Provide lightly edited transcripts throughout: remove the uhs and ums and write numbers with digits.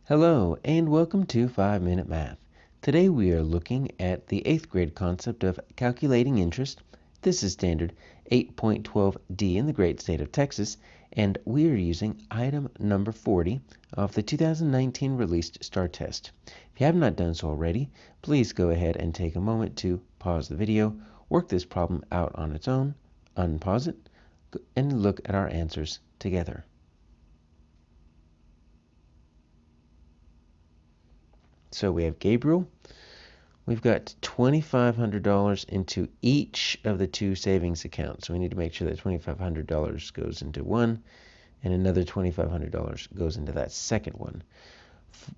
Hello and welcome to 5-Minute Math. Today we are looking at the 8th grade concept of calculating interest. This is standard 8.12D in the great state of Texas, and we are using item number 40 of the 2019 released STAAR test. If you have not done so already, please go ahead and take a moment to pause the video, work this problem out on its own, unpause it, and look at our answers together. So we have Gabriel. We've got $2,500 into each of the two savings accounts. So we need to make sure that $2,500 goes into one and another $2,500 goes into that second one.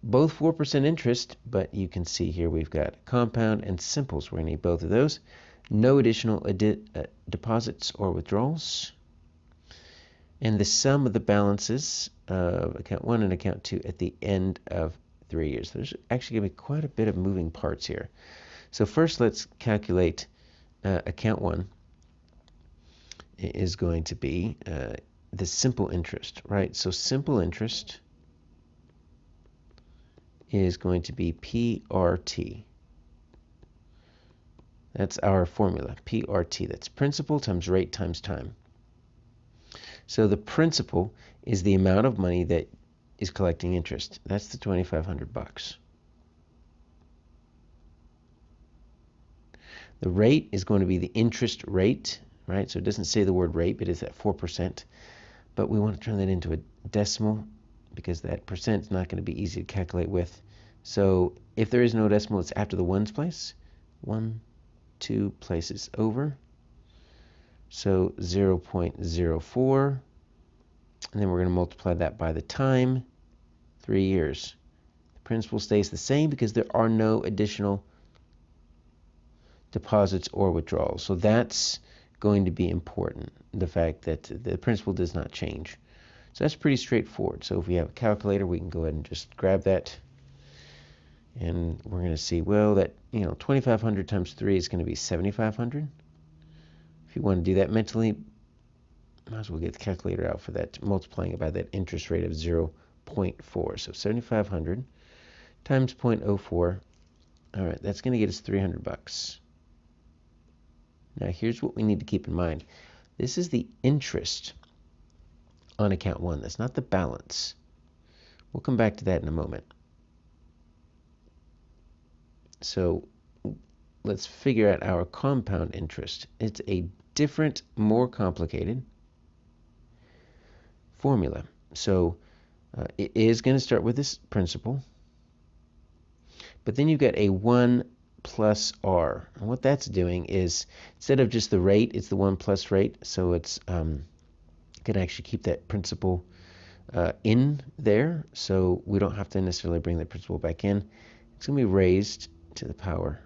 Both 4% interest, but you can see here we've got compound and simple, so we're going to need both of those. No additional deposits or withdrawals. And the sum of the balances of account 1 and account 2 at the end of 3 years. There's actually going to be quite a bit of moving parts here. So first let's calculate account 1 is going to be the simple interest, right? So simple interest is going to be PRT. That's our formula, PRT. That's principal times rate times time. So the principal is the amount of money that is collecting interest. That's the $2,500. The rate is going to be the interest rate, right? So it doesn't say the word rate, but it's at 4%. But we want to turn that into a decimal because that percent is not going to be easy to calculate with. So if there is no decimal, it's after the ones place. 1, 2 places over. So 0.04. And then we're going to multiply that by the time, 3 years. The principal stays the same because there are no additional deposits or withdrawals. So that's going to be important, the fact that the principal does not change. So that's pretty straightforward. So if we have a calculator, we can go ahead and just grab that. And we're going to see, well, that, 2,500 times 3 is going to be 7,500. If you want to do that mentally, might as well get the calculator out for that, multiplying it by that interest rate of 0.4. So 7,500 times 0.04. All right, that's going to get us $300. Now here's what we need to keep in mind. This is the interest on account 1. That's not the balance. We'll come back to that in a moment. So let's figure out our compound interest. It's a different, more complicated formula. So it is going to start with this principal, but then you've got a 1 plus r. And what that's doing is, instead of just the rate, it's the 1 plus rate. So it's going to actually keep that principal in there, so we don't have to necessarily bring the principal back in. It's going to be raised to the power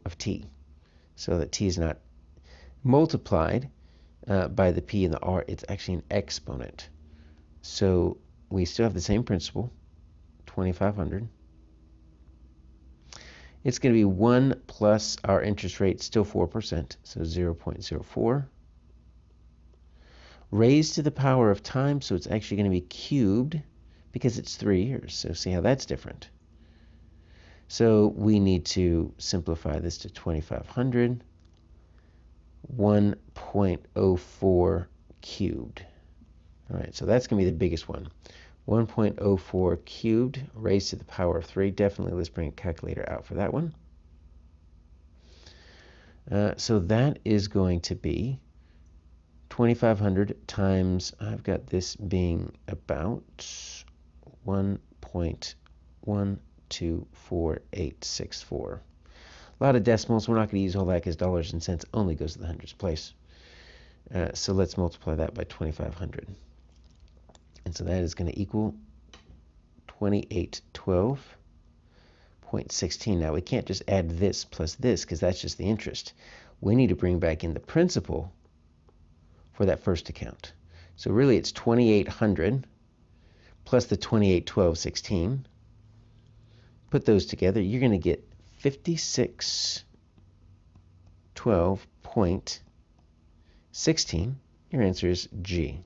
of t, so that t is not multiplied by the p and the r. It's actually an exponent. So we still have the same principal, 2,500. It's going to be 1 plus our interest rate, still 4%, so 0.04. Raised to the power of time, so it's actually going to be cubed because it's 3 years. So see how that's different. So we need to simplify this to 2,500, 1.04 cubed. All right, so that's going to be the biggest one. 1.04 cubed raised to the power of 3. Definitely, let's bring a calculator out for that one. So that is going to be 2,500 times, I've got this being about 1.124864. A lot of decimals. We're not going to use all that because dollars and cents only goes to the hundreds place. So let's multiply that by 2,500. And so that is going to equal 2812.16. Now we can't just add this plus this because that's just the interest. We need to bring back in the principal for that first account. So really it's 2,800 plus the 2812.16. Put those together, you're going to get 5612.16. Your answer is G.